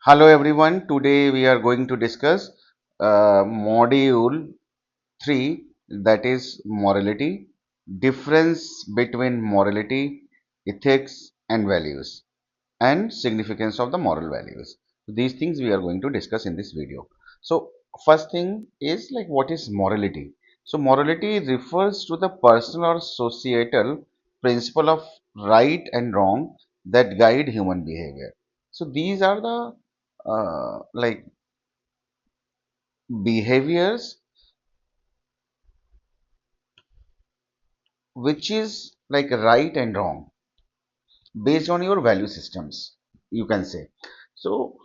Hello everyone. Today we are going to discuss module 3, that is morality, difference between morality, ethics and values, and significance of the moral values. These things we are going to discuss in this video. So first thing is like what is morality? So morality refers to the personal or societal principle of right and wrong that guide human behavior. So these are the like behaviors which is like right and wrong based on your value systems, you can say. So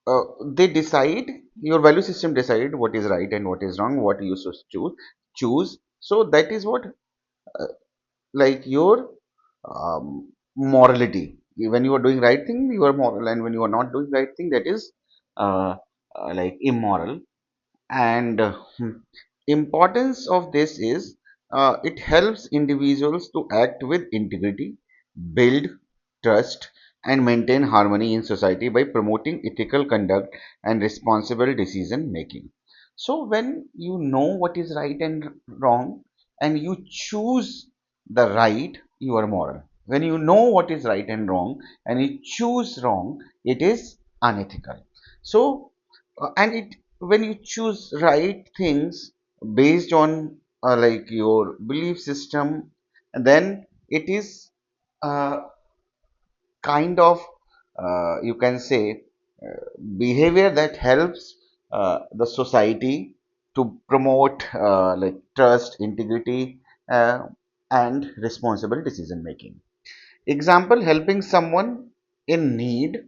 uh, they decide, your value system decide what is right and what is wrong, what you should choose. So that is what like your morality. When you are doing right thing, you are moral, and when you are not doing right thing, that is uh, like immoral. And importance of this is it helps individuals to act with integrity, build trust, and maintain harmony in society by promoting ethical conduct and responsible decision making. So when you know what is right and wrong and you choose the right, you are moral. When you know what is right and wrong and you choose wrong, it is unethical. So and it, when you choose right things based on like your belief system, then it is uh, kind of you can say behavior that helps the society to promote like trust, integrity, and responsible decision making. Example, helping someone in need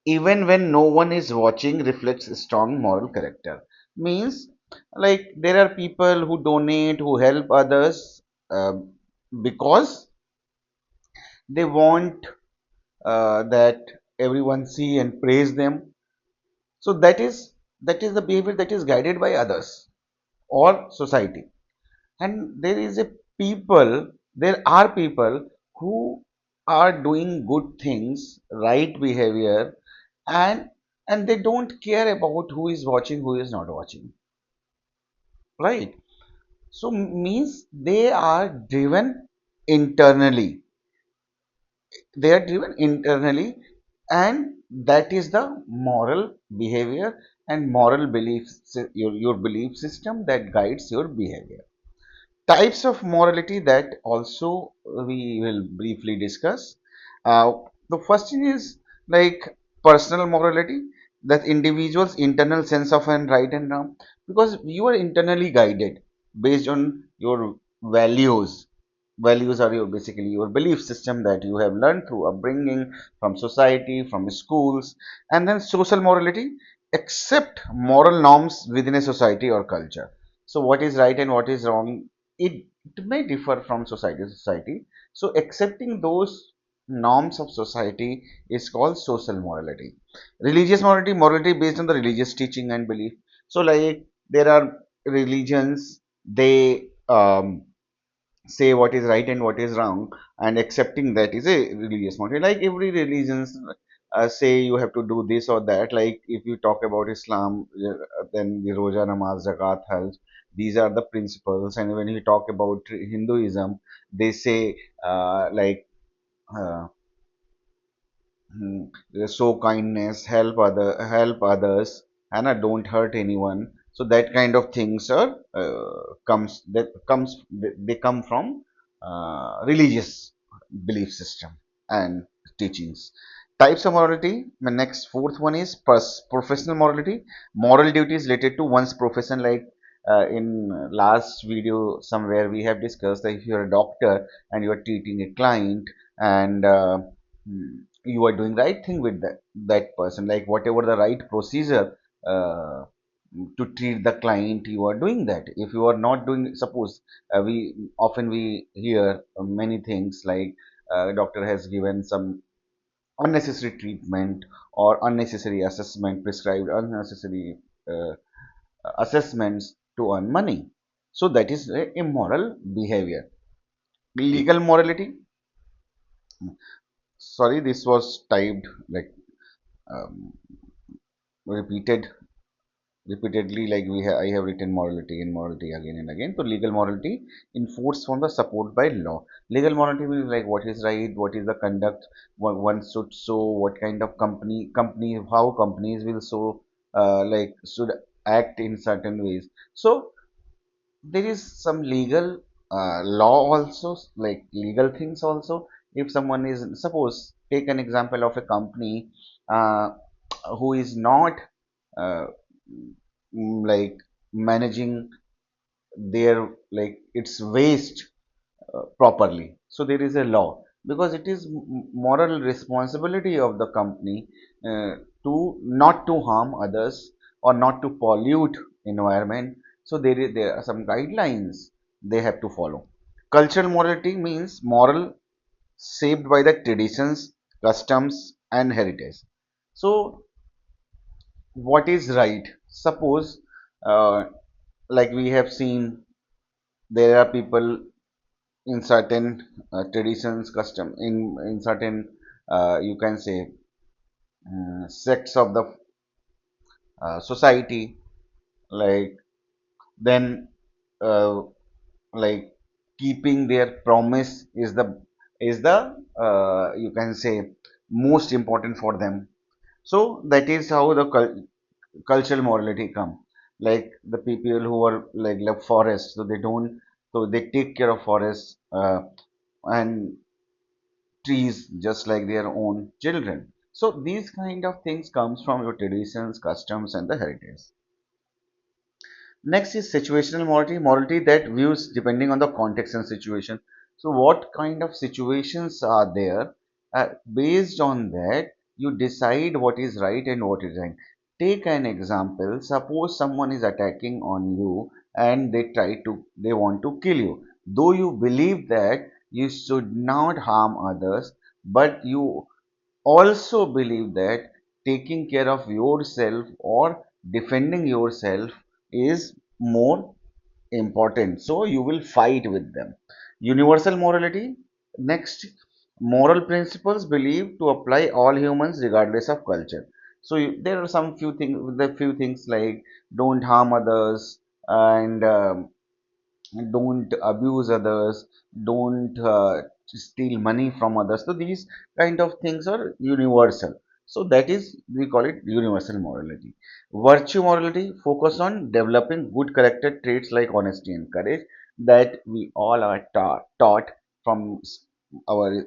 even when no one is watching reflects a strong moral character. Means like there are people who donate, who help others uh, because they want that everyone see and praise them. So that is the behavior that is guided by others or society. And there is a people, there are people who are doing good things, right behavior, and and they don't care about who is watching, who is not watching, right? So means they are driven internally, they are driven internally, and that is the moral behavior and moral beliefs, your belief system that guides your behavior. Types of morality that also we will briefly discuss. The first thing is like personal morality, that individual's internal sense of an right and wrong, because you are internally guided based on your values. Values are your basically your belief system that you have learned through upbringing, from society, from schools. And then social morality, accept moral norms within a society or culture. So what is right and what is wrong, it may differ from society to society. So accepting those norms of society is called social morality. Religious morality, morality based on the religious teaching and belief. So like there are religions, they say what is right and what is wrong, and accepting that is a religious morality. Like every religions say you have to do this or that. Like if you talk about Islam, then the roja, namaz, zakat, hajj, these are the principles. And when you talk about Hinduism, they say uh, show kindness, help others, and don't hurt anyone. So that kind of things are they come from religious belief system and teachings. Types of morality. The next fourth one is professional morality. Moral duties related to one's profession. Like in last video somewhere we have discussed that if you're a doctor and you are treating a client, and you are doing right thing with that person, like whatever the right procedure uh, to treat the client, you are doing that. If you are not doing, suppose we hear many things like doctor has given some unnecessary treatment or unnecessary assessment, prescribed unnecessary uh, assessments to earn money. So that is a immoral behavior. Legal morality, sorry, this was typed like um, repeated repeatedly, like I have written morality and morality again and again. So legal morality enforced from the support by law. Legal morality means like what is right, what is the conduct one should show, what kind of company how companies will show, like should act in certain ways. So there is some legal law also, like legal things also. If someone is, suppose take an example of a company uh, who is not uh, like managing their, like its waste properly, so there is a law, because it is moral responsibility of the company uh, to not to harm others or not to pollute environment. So there are some guidelines they have to follow. Cultural morality means moral shaped by the traditions, customs and heritage. So what is right? Suppose like we have seen, there are people in certain traditions, custom, in certain you can say sects of the society, like then uh, like keeping their promise is the you can say most important for them. So that is how the cultural morality come. Like the people who are like love forest, so they don't, so they take care of forests and trees just like their own children. So these kind of things comes from your traditions, customs and the heritage. Next is situational morality, morality that views depending on the context and situation. So what kind of situations are there? Based on that, you decide what is right and what is wrong. Take an example. Suppose someone is attacking on you and they want to kill you. Though you believe that you should not harm others, but you also believe that taking care of yourself or defending yourself is more important. So you will fight with them. Universal morality. Next, moral principles believed to apply all humans regardless of culture. So there are some few things like don't harm others and don't abuse others, don't steal money from others. So these kind of things are universal. So that is, we call it universal morality. Virtue morality focus on developing good character traits like honesty and courage that we all are taught from our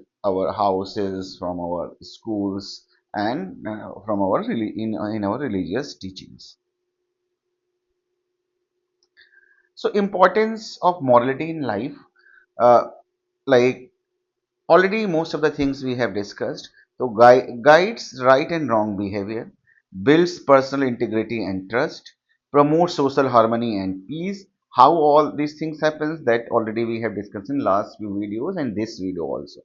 houses, from our schools, and from our in our religious teachings. So importance of morality in life, uh, like already most of the things we have discussed. So guides right and wrong behavior, builds personal integrity and trust, promotes social harmony and peace. How all these things happens, that already we have discussed in last few videos and this video also.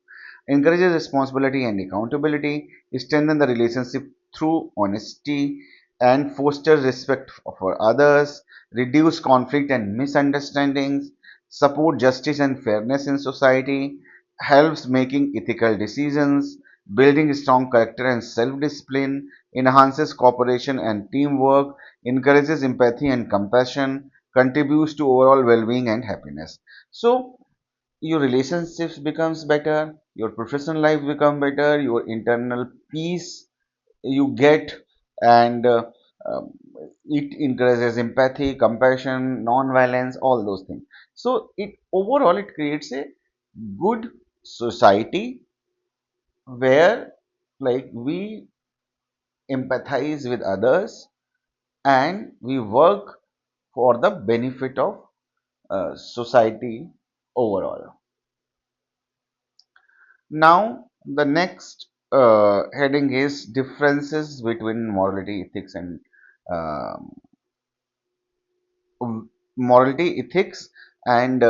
Encourages responsibility and accountability, strengthen the relationship through honesty, and fosters respect for others, reduce conflict and misunderstandings, support justice and fairness in society, helps making ethical decisions, building strong character and self-discipline, enhances cooperation and teamwork, encourages empathy and compassion, contributes to overall well-being and happiness. So your relationships becomes better, your professional life become better, your internal peace you get, and um, it encourages empathy, compassion, non-violence, all those things. So it overall it creates a good society where like we empathize with others and we work for the benefit of society overall. Now the next heading is differences between morality, ethics and um, morality, ethics and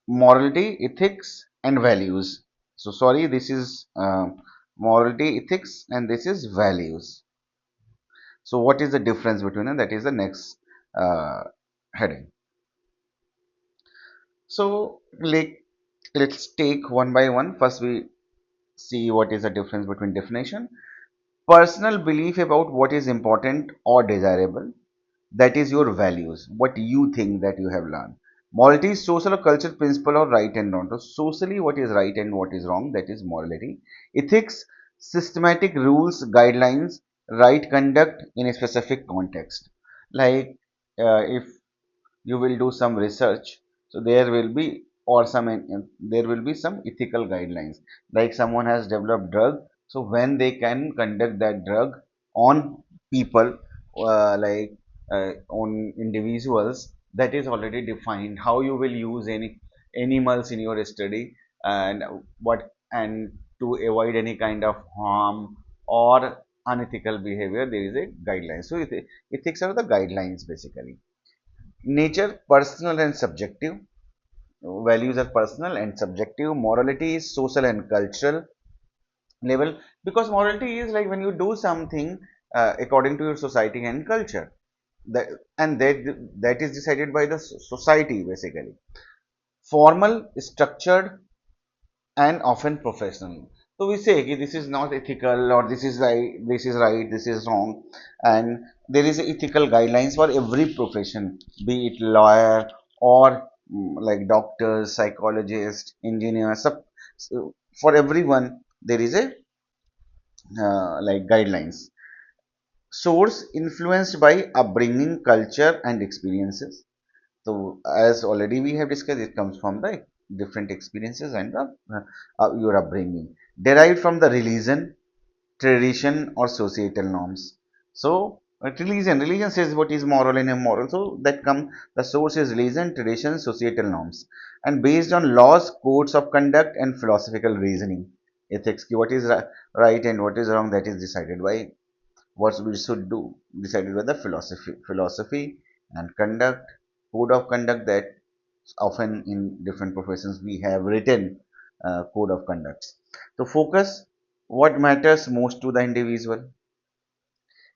morality, ethics and values. So sorry, this is morality, ethics and this is values. So what is the difference between them? That is the next uh, heading. So like let's take one by one. First we see what is the difference between definition. Personal belief about what is important or desirable, that is your values, what you think that you have learned. Morality is social or cultural principle or right and wrong. So socially, what is right and what is wrong, that is morality. Ethics, systematic rules, guidelines, right conduct in a specific context. Like if you will do some research, so there will be, or there will be some ethical guidelines, like someone has developed drug, so when they can conduct that drug on people, on individuals, that is already defined, how you will use any animals in your study, and what, and to avoid any kind of harm or unethical behavior, there is a guideline. So ethics are the guidelines basically. Nature, personal and subjective. Values are personal and subjective. Morality is social and cultural level, because morality is like when you do something according to your society and culture. That, and that is decided by the society basically. Formal, structured, and often professional. So we say, okay, this is not ethical, or this is right, this is wrong, and there is ethical guidelines for every profession, be it lawyer or like doctors, psychologists, engineers. So for everyone, there is a like guidelines. Source influenced by upbringing, culture, and experiences. So, as already we have discussed, it comes from the different experiences and your upbringing, derived from the religion, tradition, or societal norms. So, religion says what is moral and immoral. So, that come the source is religion, tradition, societal norms, and based on laws, codes of conduct, and philosophical reasoning. Ethics, what is right and what is wrong, that is decided by what we should do, decided by the philosophy and conduct, code of conduct, that often in different professions we have written code of conducts. So focus, what matters most to the individual.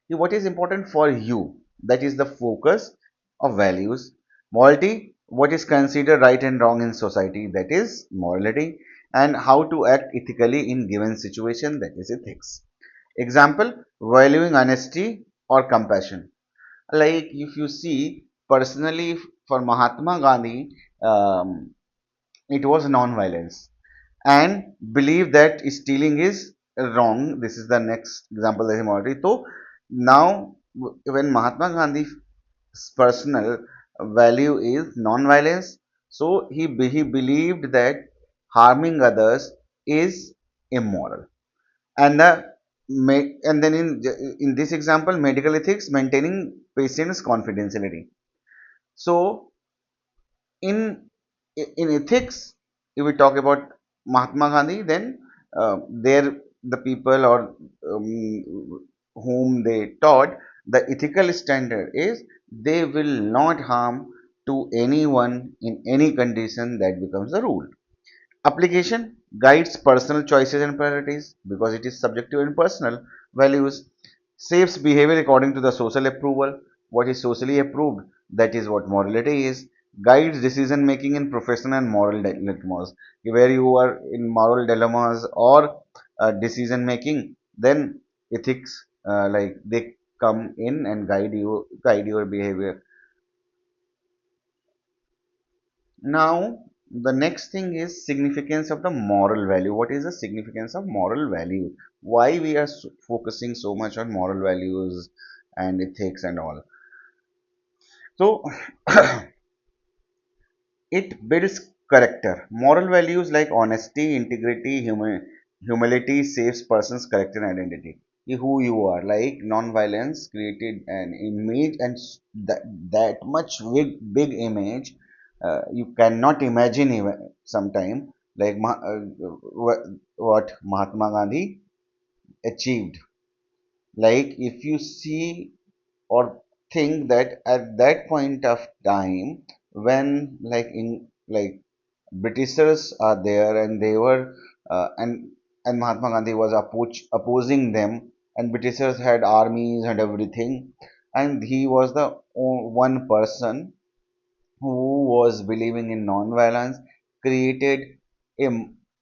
What is important for you, that is the focus of values. Morality, what is considered right and wrong in society, that is morality. And how to act ethically in given situation, that is ethics. Example, valuing honesty or compassion. Like if you see, personally for Mahatma Gandhi, um, it was non-violence, and believe that stealing is wrong. This is the next example that I'm already. So now, when Mahatma Gandhi's personal value is non-violence, so he believed that harming others is immoral. And and then in this example, medical ethics, maintaining patient's confidentiality. So in in ethics, if we talk about Mahatma Gandhi, then there the people, or whom they taught, the ethical standard is they will not harm to anyone in any condition, that becomes the rule. Application guides personal choices and priorities, because it is subjective and personal. Values shapes behavior according to the social approval. What is socially approved, that is what morality is. Guides decision making in professional and moral dilemmas. Where you are in moral dilemmas or decision making, then ethics, like they come in and guide your behavior. Now, the next thing is significance of the moral value. What is the significance of moral value? Why we are focusing so much on moral values and ethics and all? So, it builds character. Moral values like honesty, integrity, humility saves person's character and identity. Who you are, like non-violence created an image, and that much big image, you cannot imagine even sometime, like what Mahatma Gandhi achieved. Like if you see or think that at that point of time, when like Britishers are there, and they were and Mahatma Gandhi was opposing them, and Britishers had armies and everything, and he was the one person who was believing in non-violence, created a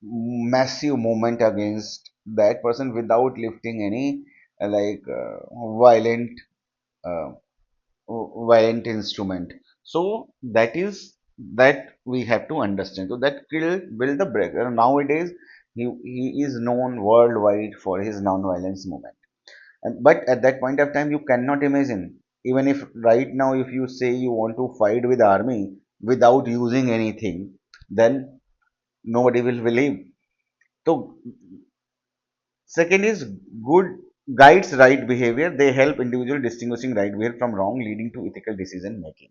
massive movement against that person without lifting any like violent uh, violent instrument. So that is that we have to understand. So that kill build the breaker. Nowadays, he is known worldwide for his non-violence movement. But at that point of time, you cannot imagine. Even if right now, if you say you want to fight with army without using anything, then nobody will believe. So second is good guides right behavior. They help individual distinguishing right behavior from wrong, leading to ethical decision making.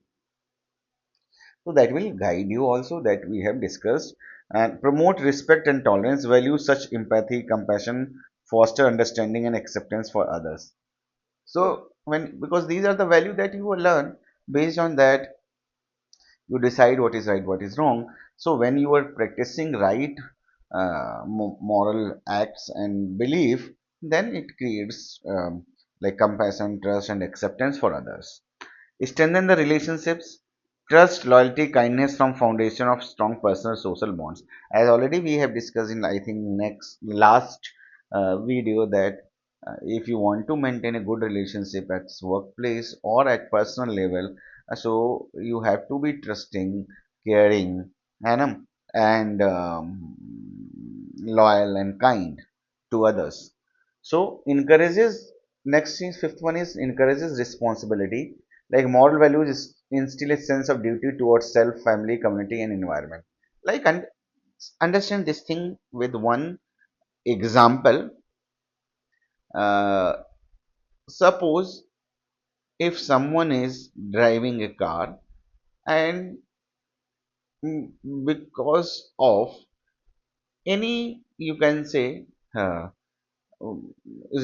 So that will guide you also that we have discussed and promote respect and tolerance, value such empathy, compassion, foster understanding and acceptance for others. So when because these are the value that you will learn based on that you decide what is right, what is wrong. So when you are practicing right moral acts and belief, then it creates like compassion, trust, and acceptance for others. Strengthen the relationships. Trust, loyalty, kindness from foundation of strong personal social bonds. As already we have discussed in I think next last video that if you want to maintain a good relationship at workplace or at personal level, so you have to be trusting, caring, and loyal and kind to others. So encourages next is fifth one is encourages responsibility like moral values instill a sense of duty towards self, family, community, and environment. Like understand this thing with one example. Uh, Suppose if someone is driving a car and because of any you can say uh,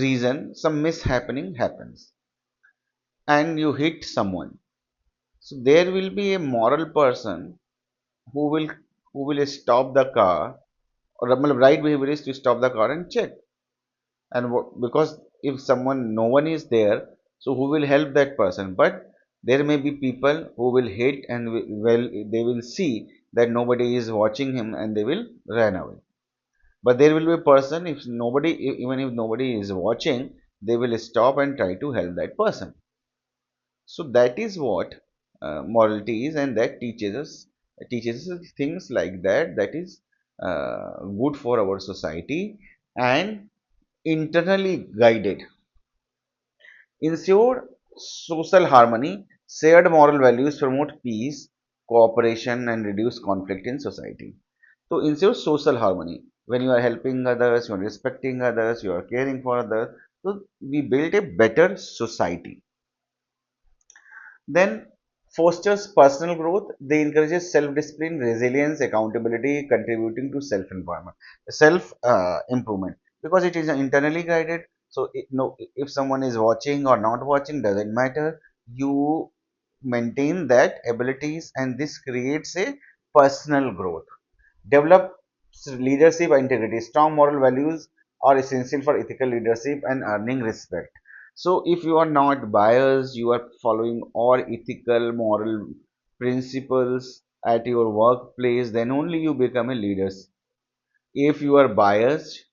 reason some mishappening happens and you hit someone, so there will be a moral person who will stop the car or right behavior is to stop the car and check and because if someone no one is there, so who will help that person? But there may be people who will hit and well they will see that nobody is watching him and they will run away. But there will be a person if nobody even if nobody is watching, they will stop and try to help that person. So that is what morality is, and that teaches us things like that. That is good for our society and internally guided. Ensure social harmony. Shared moral values promote peace, cooperation, and reduce conflict in society. So ensure social harmony. When you are helping others, you are respecting others, you are caring for others. So we build a better society. Then fosters personal growth. They encourages self-discipline, resilience, accountability, contributing to self-improvement, self improvement because it is internally guided. So no, if someone is watching or not watching doesn't matter. You maintain that abilities, and this creates a personal growth. Develop leadership integrity. Strong moral values are essential for ethical leadership and earning respect. So, if you are not biased, you are following all ethical, moral principles at your workplace, then only you become a leader. If you are biased,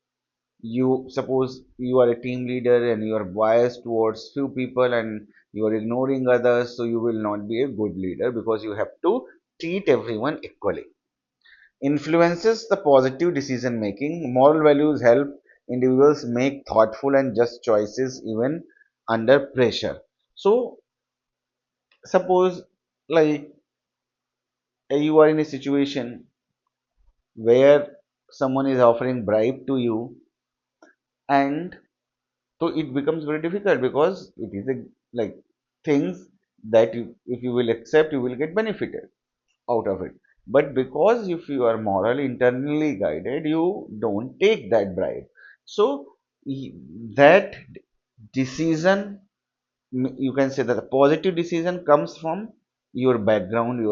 you suppose you are a team leader and you are biased towards few people and you are ignoring others, so you will not be a good leader because you have to treat everyone equally. Influences the positive decision making. Moral values help individuals make thoughtful and just choices even under pressure. So, suppose like you are in a situation where someone is offering bribe to you, and so it becomes very difficult because it is a like things that if you will accept, you will get benefited out of it. But because if you are morally internally guided, you don't take that bribe. So that decision, you can say that the positive decision comes from your background,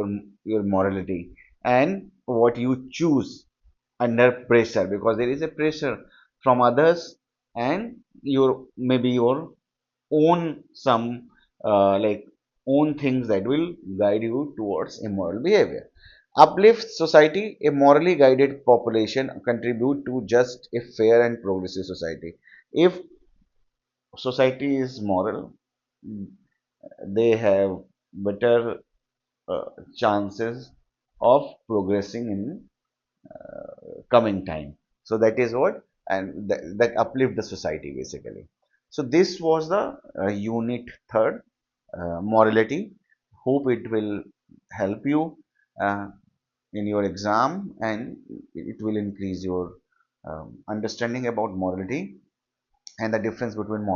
your morality, and what you choose under pressure because there is a pressure from others and your maybe your own some like own things that will guide you towards immoral behavior. Uplift society, a morally guided population contribute to just a fair and progressive society. If society is moral, they have better chances of progressing in coming time. So that is what, and that uplift the society basically. So this was the unit third, morality. Hope it will help you in your exam, and it will increase your understanding about morality and the difference between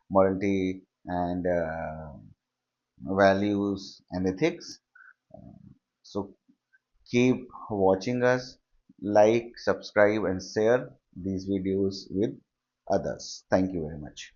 morality and values and ethics. So keep watching us, like, subscribe, and share these videos with others. Thank you very much.